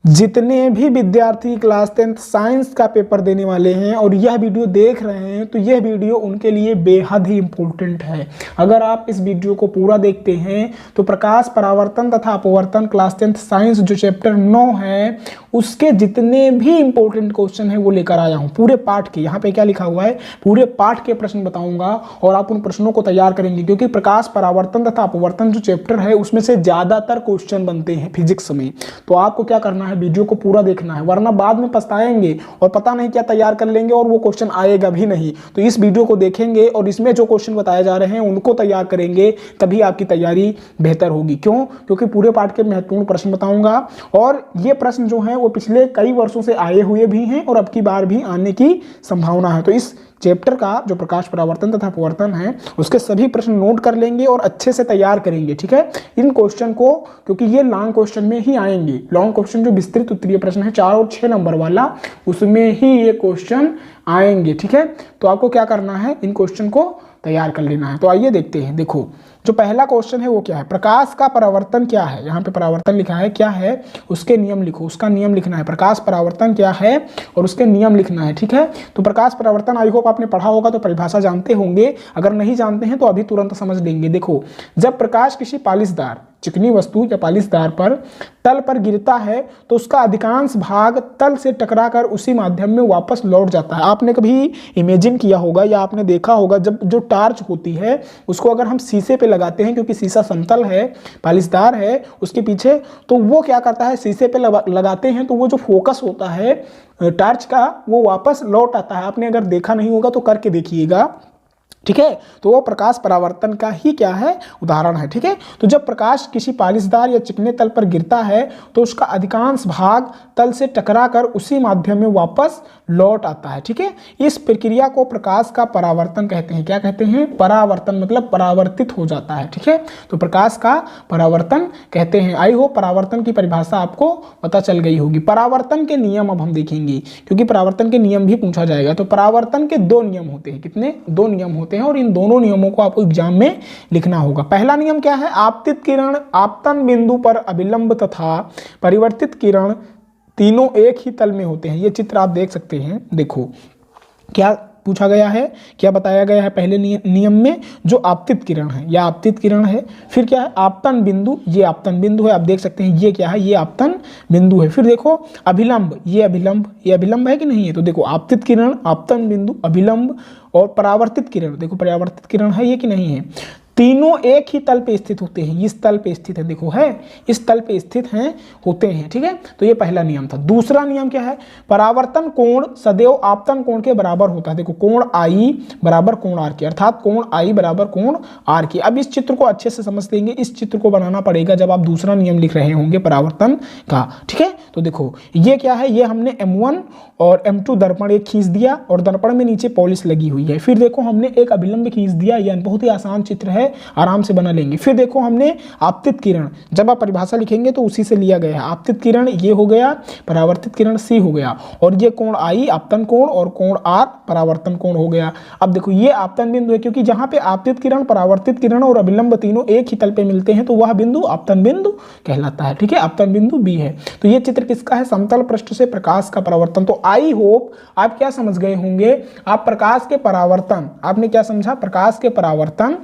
जितने भी विद्यार्थी क्लास 10th साइंस का पेपर देने वाले हैं और यह वीडियो देख रहे हैं तो यह वीडियो उनके लिए बेहद ही इम्पोर्टेंट है। अगर आप इस वीडियो को पूरा देखते हैं तो प्रकाश परावर्तन तथा अपवर्तन क्लास 10th साइंस जो चैप्टर 9 है उसके जितने भी इंपॉर्टेंट क्वेश्चन है वो लेकर आया हूँ पूरे पाठ के। यहाँ पे क्या लिखा हुआ है, पूरे पाठ के प्रश्न बताऊंगा और आप उन प्रश्नों को तैयार करेंगे, क्योंकि प्रकाश परावर्तन तथा अपवर्तन जो चैप्टर है उसमें से ज्यादातर क्वेश्चन बनते हैं फिजिक्स में। तो आपको क्या करना है, वीडियो को पूरा देखना है, वरना बाद में पछताएंगे और पता नहीं क्या तैयार कर लेंगे और वो क्वेश्चन आएगा भी नहीं। तो इस वीडियो को देखेंगे और इसमें जो क्वेश्चन बताए जा रहे हैं उनको तैयार करेंगे, तभी आपकी तैयारी बेहतर होगी। क्यों? क्योंकि पूरे पाठ के महत्वपूर्ण प्रश्न बताऊंगा और ये प्रश्न जो है वो पिछले कई वर्षों से आए हुए भी हैं और अब की बार भी आने की संभावना है। तो इस चैप्टर का जो प्रकाश परावर्तन तथा अपवर्तन है उसके सभी प्रश्न नोट कर लेंगे और अच्छे से तैयार करेंगे, ठीक है। इन क्वेश्चन को, क्योंकि ये लॉन्ग क्वेश्चन में ही आएंगे, लॉन्ग क्वेश्चन जो विस्तृत उत्तरीय प्रश्न है 4 और 6 नंबर वाला, उसमें ही ये क्वेश्चन आएंगे, ठीक है। तो आपको क्या करना है, इन क्वेश्चन को तैयार कर लेना है। तो आइए देखते हैं। देखो जो पहला क्वेश्चन है वो क्या है, प्रकाश का परावर्तन क्या है। यहाँ पे परावर्तन लिखा है, क्या है उसके नियम लिखो, उसका नियम लिखना है। प्रकाश परावर्तन क्या है और उसके नियम लिखना है, ठीक है। तो प्रकाश परावर्तन आई होप आपने पढ़ा होगा तो परिभाषा जानते होंगे, अगर नहीं जानते हैं तो अभी तुरंत समझ लेंगे। देखो, जब प्रकाश किसी पालिशदार चिकनी वस्तु या पालिशदार पर तल पर गिरता है तो उसका अधिकांश भाग तल से टकराकर उसी माध्यम में वापस लौट जाता है। आपने कभी इमेजिन किया होगा या आपने देखा होगा, जब जो टार्च होती है उसको अगर हम शीशे पे लगाते हैं, क्योंकि शीशा समतल है, पालिशदार है उसके पीछे, तो वो क्या करता है, शीशे पे लगाते हैं तो वो जो फोकस होता है टार्च का वो वापस लौट आता है। आपने अगर देखा नहीं होगा तो करके देखिएगा, ठीक है। तो वो प्रकाश परावर्तन का ही क्या है, उदाहरण है, ठीक है। तो जब प्रकाश किसी पालिशदार या चिकने तल पर गिरता है तो उसका अधिकांश भाग तल से टकराकर उसी माध्यम में वापस लौट आता है, ठीक है। इस प्रक्रिया को प्रकाश का परावर्तन कहते हैं। क्या कहते हैं? परावर्तन, मतलब परावर्तित हो जाता है, ठीक है। तो प्रकाश का परावर्तन कहते हैं। आई होप परावर्तन की परिभाषा आपको पता चल गई होगी। परावर्तन के नियम अब हम देखेंगे, क्योंकि परावर्तन के नियम भी पूछा जाएगा। तो परावर्तन के 2 नियम होते हैं। कितने? 2 नियम होते हैं और इन दोनों नियमों को आपको एग्जाम में लिखना होगा। पहला नियम क्या है, आपतित किरण आपतन बिंदु पर अभिलंब तथा परिवर्तित किरण तीनों एक ही तल में होते हैं। ये चित्र आप देख सकते हैं। देखो क्या पूछा गया है, क्या बताया गया है पहले नियम में, जो आपतित किरण है या आपतित किरण है। फिर क्या है, आपतन बिंदु, ये आपतन बिंदु है, आप देख सकते हैं ये क्या है, ये आपतन बिंदु है। फिर देखो अभिलंब, ये अभिलंब है कि नहीं है। तो देखो आपतित किरण, आपतन बिंदु, अभिलंब और परावर्तित किरण, देखो परावर्तित किरण है ये कि नहीं है। तीनों एक ही तल पे स्थित होते हैं, इस तल पे स्थित है, देखो है इस तल पे स्थित हैं, होते हैं, ठीक है। तो ये पहला नियम था। दूसरा नियम क्या है, परावर्तन कोण सदैव आपतन कोण के बराबर होता है। देखो कोण आई बराबर कोण आर के, अर्थात कोण आई बराबर कोण आर के। अब इस चित्र को अच्छे से समझ लेंगे, इस चित्र को बनाना पड़ेगा जब आप दूसरा नियम लिख रहे होंगे परावर्तन का, ठीक है। तो देखो ये क्या है, ये हमने M1 और M2 दर्पण एक खींच दिया और दर्पण में नीचे पॉलिश लगी हुई है। फिर देखो हमने एक अभिलंब खींच दिया, यह बहुत ही आसान चित्र है, आराम से बना लेंगे। फिर देखो हमने आपतित किरण, जब आप परिभाषा लिखेंगे तो उसी से लिया गया है। आपतित किरण ये हो गया, परावर्तित किरण C हो गया, और ये कोण I आपतन कोण और कोण R परावर्तन कोण हो गया। अब देखो ये आपतन बिंदु है, क्योंकि जहां पे आपतित किरण, परावर्तित किरण और अभिलंब तीनों एक ही तल पे मिलते हैं तो वह बिंदु आपतन बिंदु कहलाता है, ठीक है। आपतन बिंदु B है। तो ये चित्र किसका है, समतल पृष्ठ से प्रकाश का परावर्तन। तो आई होप आप क्या समझ गए होंगे, आप प्रकाश के परावर्तन, आपने क्या समझा, प्रकाश के परावर्तन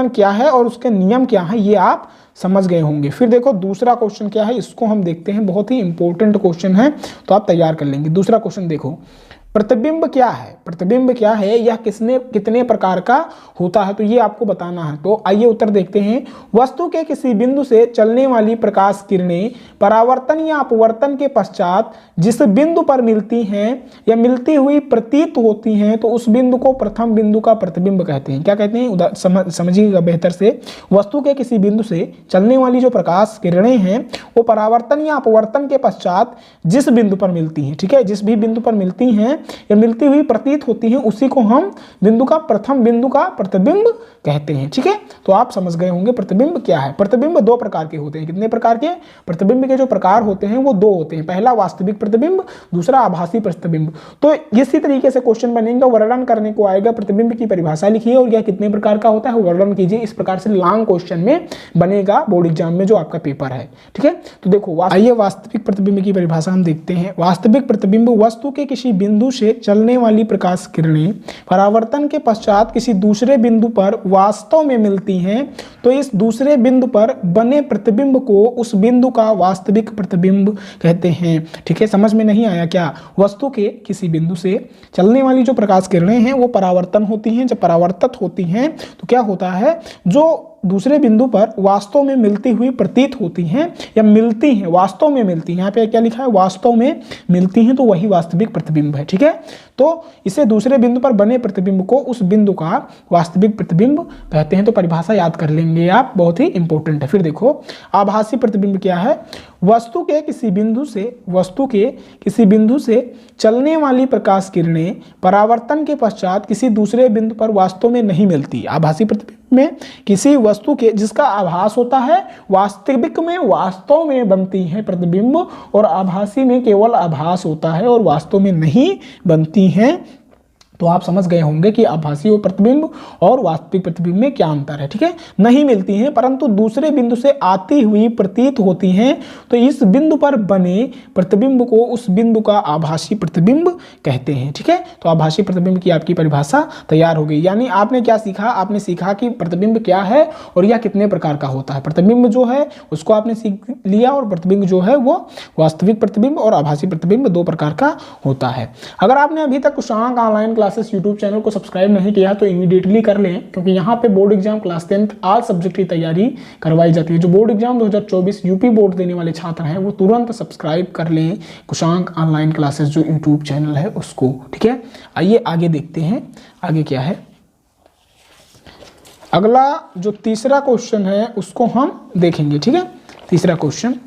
क्या है और उसके नियम क्या है, ये आप समझ गए होंगे। फिर देखो दूसरा क्वेश्चन क्या है, इसको हम देखते हैं, बहुत ही इंपॉर्टेंट क्वेश्चन है, तो आप तैयार कर लेंगे। दूसरा क्वेश्चन देखो, प्रतिबिंब क्या है, प्रतिबिंब क्या है, यह कितने प्रकार का होता है, तो ये आपको बताना है। तो आइए उत्तर देखते हैं। वस्तु के किसी बिंदु से चलने वाली प्रकाश किरणें परावर्तन या अपवर्तन के पश्चात जिस बिंदु पर मिलती हैं या मिलती हुई प्रतीत होती हैं तो उस बिंदु को प्रथम बिंदु का प्रतिबिंब कहते हैं। क्या कहते हैं, समझिएगा बेहतर से। वस्तु के किसी बिंदु से चलने वाली जो प्रकाश किरणें हैं वो परावर्तन या अपवर्तन के पश्चात जिस बिंदु पर मिलती हैं, ठीक है, जिस भी बिंदु पर मिलती हैं या मिलती हुई प्रतीत होती हैं, उसी को हम बिंदु का प्रथम बिंदु का प्रतिबिंब कहते हैं। ठीक है, तो आप समझ गए होंगे प्रतिबिंब क्या है। प्रतिबिंब दो प्रकार के होते हैं। कितने प्रकार के? प्रतिबिंब के जो प्रकार होते हैं वो दो होते हैं। पहला वास्तविक प्रतिबिंब, दूसरा आभासी प्रतिबिंब। तो इसी तरीके से क्वेश्चन बनेगा, वर्णन करने को आएगा, प्रतिबिंब की परिभाषा लिखिए और यह कितने प्रकार का होता है वर्णन कीजिए। इस प्रकार से लॉन्ग क्वेश्चन में बनेगा बोर्ड एग्जाम में जो आपका पेपर है। ठीक है, तो देखो आइए वास्तविक प्रतिबिंब की परिभाषा हम देखते हैं। वास्तविक प्रतिबिंब वस्तु के किसी बिंदु से चलने वाली प्रकाश किरणें परावर्तन के पश्चात किसी दूसरे बिंदु पर वास्तव में मिलती हैं, तो इस दूसरे बिंदु पर बने प्रतिबिंब को उस बिंदु का वास्तविक प्रतिबिंब कहते हैं। ठीक है, समझ में नहीं आया क्या? वस्तु के किसी बिंदु से चलने वाली जो प्रकाश किरणें हैं वो परावर्तन होती हैं। जब परावर्तित होती हैं तो क्या होता है, जो दूसरे बिंदु पर वास्तव में मिलती हुई प्रतीत होती हैं या मिलती हैं, वास्तव में मिलती हैं, यहाँ पे क्या लिखा है, वास्तव में मिलती हैं, तो वही वास्तविक प्रतिबिंब है। ठीक है, तो इसे दूसरे बिंदु पर बने प्रतिबिंब को उस बिंदु का वास्तविक प्रतिबिंब कहते हैं। तो परिभाषा याद कर लेंगे आप, बहुत ही इंपॉर्टेंट है। फिर देखो आभासी प्रतिबिंब क्या है? वस्तु के किसी बिंदु से चलने वाली प्रकाश किरणें परावर्तन के पश्चात किसी दूसरे बिंदु पर वास्तव में नहीं मिलती। आभासी प्रतिबिंब में किसी वस्तु के जिसका आभास होता है, वास्तविक में वास्तव में बनती है प्रतिबिंब, और आभासी में केवल आभास होता है और वास्तव में नहीं बनती हैं। तो आप समझ गए होंगे कि आभासी और प्रतिबिंब और वास्तविक प्रतिबिंब में क्या अंतर है। ठीक है, नहीं मिलती हैं परंतु दूसरे बिंदु से आती हुई प्रतीत होती हैं, तो इस बिंदु पर बने प्रतिबिंब को उस बिंदु का आभासी प्रतिबिंब कहते हैं। ठीक है, तो आभासी प्रतिबिंब की आपकी परिभाषा तैयार हो गई। यानी आपने क्या सीखा? आपने सीखा कि प्रतिबिंब क्या है और यह कितने प्रकार का होता है। प्रतिबिंब जो है उसको आपने सीख लिया, और प्रतिबिंब जो है वो वास्तविक प्रतिबिंब और आभासी प्रतिबिंब दो प्रकार का होता है। अगर आपने अभी तक कुशांक ऑनलाइन क्लासेस यूट्यूब चैनल को सब्सक्राइब नहीं किया तो इमीडिएटली कर लें, क्योंकि यहाँ पे board exam class 10th all subject की तैयारी करवाई जाती है। जो बोर्ड एग्जाम 2024 यूपी बोर्ड देने वाले छात्र हैं वो तुरंत सब्सक्राइब कर लें कुशांक ऑनलाइन क्लासेस जो यूट्यूब चैनल है उसको। ठीक है, आइए आगे देखते हैं आगे क्या है। अगला जो तीसरा क्वेश्चन है उसको हम देखेंगे। ठीक है, तीसरा क्वेश्चन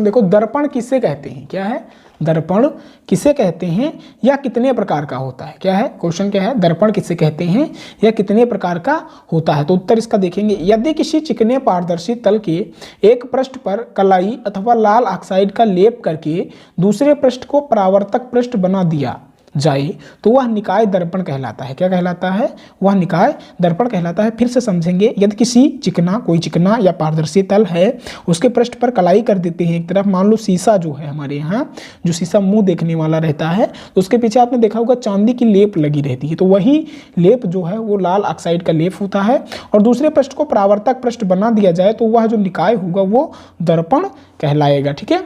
देखो, दर्पण किसे कहते हैं? क्या है? दर्पण किसे कहते हैं या कितने प्रकार का होता है? क्या है क्वेश्चन? क्या है? दर्पण किसे कहते हैं या कितने प्रकार का होता है? तो उत्तर इसका देखेंगे। यदि किसी चिकने पारदर्शी तल के एक पृष्ठ पर कलाई अथवा लाल ऑक्साइड का लेप करके दूसरे पृष्ठ को परावर्तक पृष्ठ बना दिया जाए तो वह निकाय दर्पण कहलाता है। क्या कहलाता है? वह निकाय दर्पण कहलाता है। फिर से समझेंगे। यदि किसी कोई चिकना या पारदर्शी तल है, उसके पृष्ठ पर कलाई कर देते हैं एक तरफ, मान लो शीशा जो है हमारे यहाँ, जो शीशा मुंह देखने वाला रहता है, तो उसके पीछे आपने देखा होगा चांदी की लेप लगी रहती है, तो वही लेप जो है वो लाल ऑक्साइड का लेप होता है, और दूसरे पृष्ठ को परावर्तक पृष्ठ बना दिया जाए तो वह जो निकाय होगा वो दर्पण कहलाएगा। ठीक है,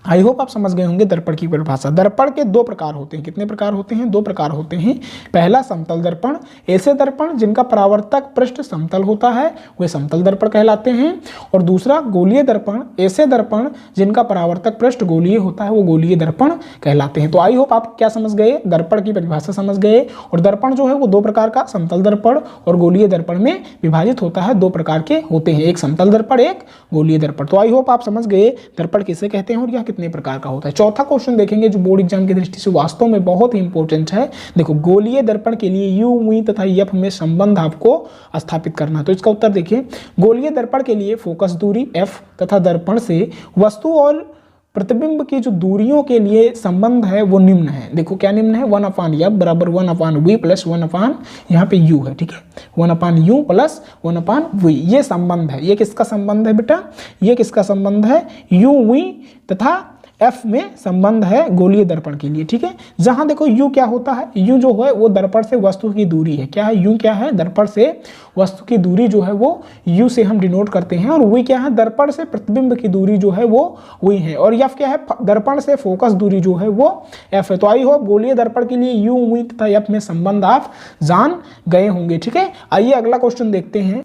आई होप आप समझ गए होंगे दर्पण की परिभाषा। दर्पण के दो प्रकार होते हैं। कितने प्रकार होते हैं? दो प्रकार होते हैं। पहला समतल दर्पण, ऐसे दर्पण जिनका परावर्तक पृष्ठ समतल होता है वे समतल दर्पण कहलाते हैं। और दूसरा गोलीय दर्पण, ऐसे दर्पण जिनका परावर्तक पृष्ठ गोलीय होता है वो गोलीय दर्पण कहलाते हैं। तो आई होप आप क्या समझ गए? दर्पण की परिभाषा समझ गए। और दर्पण जो है वो दो प्रकार का, समतल दर्पण और गोलीय दर्पण में विभाजित होता है। दो प्रकार के होते हैं, एक समतल दर्पण, एक गोलीय दर्पण। तो आई होप आप समझ गए दर्पण किसे कहते हैं और यह कितने प्रकार का होता है। चौथा क्वेश्चन देखेंगे जो बोर्ड एग्जाम की दृष्टि से वास्तव में बहुत ही इंपॉर्टेंट है। देखो, गोलीय दर्पण के लिए यू, वी तथा एफ में संबंध आपको स्थापित करना। तो इसका उत्तर देखिए। गोलीय दर्पण के लिए फोकस दूरी एफ तथा दर्पण से वस्तु और प्रतिबिंब की जो दूरियों के लिए संबंध है वो निम्न है। देखो क्या निम्न है? 1/f बराबर 1/v प्लस 1/, यहाँ पे u है। ठीक है, 1/u प्लस 1/v ये संबंध है। ये किसका संबंध है बेटा? ये किसका संबंध है? u, v तथा F में संबंध है गोलीय दर्पण के लिए। ठीक है, जहां देखो U क्या होता है? U जो है वो दर्पण से वस्तु की दूरी है। क्या है? U क्या है? दर्पण से वस्तु की दूरी जो है वो U से हम डिनोट करते हैं। और V क्या है? दर्पण से प्रतिबिंब की दूरी जो है वो V है। और F क्या है? दर्पण से फोकस दूरी जो है वो F है। तो आई होप गोलीय दर्पण के लिए U, V तथा F में संबंध आप जान गए होंगे। ठीक है, आइए अगला क्वेश्चन देखते हैं।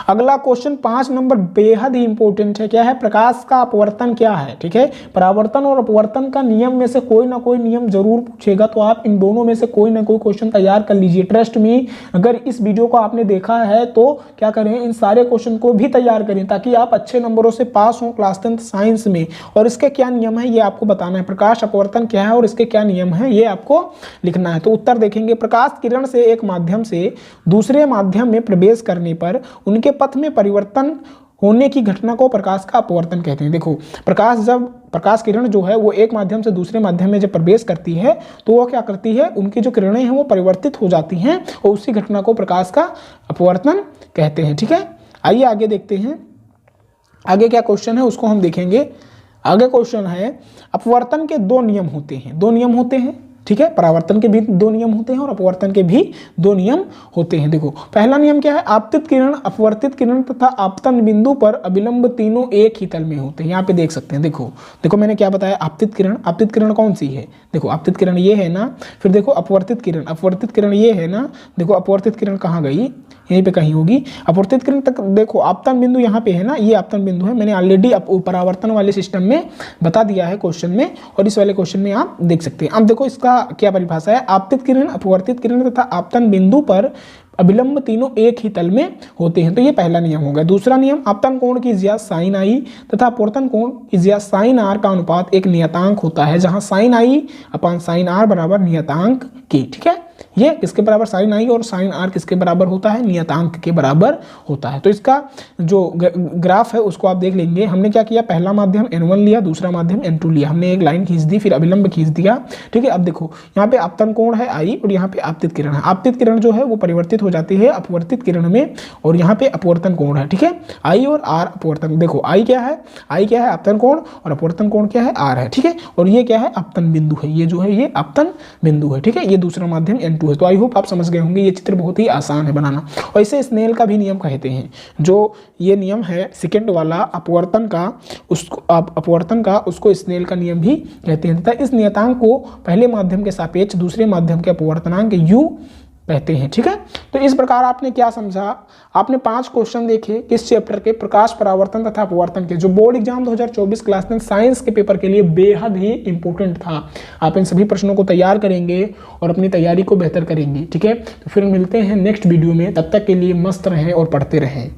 अगला क्वेश्चन 5 नंबर बेहद ही इंपॉर्टेंट है। क्या है? प्रकाश का अपवर्तन क्या है? ठीक है, परावर्तन और अपवर्तन का नियम में से कोई ना कोई नियम जरूर पूछेगा, तो आप इन दोनों में से कोई ना कोई क्वेश्चन तैयार कर लीजिए। ट्रस्ट में, अगर इस वीडियो को आपने देखा है तो क्या करें, इन सारे क्वेश्चन को भी तैयार करें ताकि आप अच्छे नंबरों से पास हों क्लास 10th साइंस में। और इसके क्या नियम है ये आपको बताना है। प्रकाश अपवर्तन क्या है और इसके क्या नियम है ये आपको लिखना है। तो उत्तर देखेंगे, प्रकाश किरण से एक माध्यम से दूसरे माध्यम में प्रवेश करने पर उनके पथ में परिवर्तन होने की घटना को प्रकाश का अपवर्तन कहते हैं। देखो, प्रकाश किरण जो है वो एक माध्यम से दूसरे माध्यम में जब प्रवेश करती है तो वो क्या करती है, उनकी जो किरणें हैं वो परिवर्तित हो जाती हैं और उसी घटना को प्रकाश का अपवर्तन कहते हैं। ठीक है, आइए आगे देखते हैं। आगे क्या क्वेश्चन है उसको हम देखेंगे। आगे क्वेश्चन है, अपवर्तन के दो नियम होते हैं। दो नियम होते हैं, ठीक है, परावर्तन के भी दो नियम होते हैं और अपवर्तन के भी दो नियम होते हैं। देखो, पहला नियम क्या है, आपतित किरण, अपवर्तित किरण तथा आपतन बिंदु पर अभिलंब तीनों एक ही तल में होते हैं। यहाँ पे देख सकते हैं, देखो मैंने क्या बताया, आपतित किरण कौन सी है, देखो आपतित किरण ये है ना, फिर देखो अपवर्तित किरण ये है ना, देखो अपवर्तित किरण कहाँ गई, यहीं पे कहीं होगी। अपवर्तित किरण तक देखो, आपतन बिंदु यहाँ पे है ना, ये आपतन बिंदु है, मैंने ऑलरेडी परावर्तन वाले सिस्टम में बता दिया है क्वेश्चन में, और इस वाले क्वेश्चन में आप देख सकते हैं। अब देखो इसका क्या परिभाषा है, आपतित किरण, अपवर्तित किरण तथा आपतन बिंदु पर अभिलंब तीनों एक ही तल में होते हैं। तो ये पहला नियम होगा। दूसरा नियम, आपतन कोण की ज्या साइन आई तथा अपवर्तन कोण की ज्या साइन आर का अनुपात एक नियतांक होता है, जहां sine i upon sine r बराबर नियतांक के। ठीक है, ये किसके बराबर, साइन आई, और साइन आर किसके बराबर होता है, नियतांक के बराबर होता है। तो इसका जो ग्राफ है उसको आप देख लेंगे। हमने क्या किया, पहला माध्यम N1 लिया, दूसरा माध्यम N2 लिया, हमने एक लाइन खींच दी, फिर अभिलंब खींच दिया। ठीक है, अब देखो यहाँ पे आपतन कोण है I और यहाँ पे आपतित किरण है। आपतित किरण जो है वो परिवर्तित हो जाती है अपवर्तित किरण में, और यहाँ पे अपवर्तन कोण है। ठीक है, I और R अपवर्तन, देखो I क्या है आपतन कोण और अपवर्तन कोण क्या है, R है। ठीक है, और ये क्या है, आपतन बिंदु है, ये जो है ये आपतन बिंदु है। ठीक है, ये दूसरा माध्यम N2 है। तो आई होप आप समझ गए होंगे, ये चित्र बहुत ही आसान है बनाना। और इसे स्नेल का भी नियम कहते हैं। जो ये नियम है सेकंड वाला अपवर्तन का, उसको स्नेल का नियम भी कहते हैं तथा इस नियतांक को पहले माध्यम के सापेक्ष दूसरे माध्यम के अपवर्तनांक U कहते हैं। ठीक है, तो इस प्रकार आपने क्या समझा, आपने 5 क्वेश्चन देखे किस चैप्टर के, प्रकाश परावर्तन तथा अपवर्तन के, जो बोर्ड एग्जाम 2024 क्लास 10 साइंस के पेपर के लिए बेहद ही इंपॉर्टेंट था। आप इन सभी प्रश्नों को तैयार करेंगे और अपनी तैयारी को बेहतर करेंगे। ठीक है, तो फिर मिलते हैं नेक्स्ट वीडियो में, तब तक के लिए मस्त रहें और पढ़ते रहें।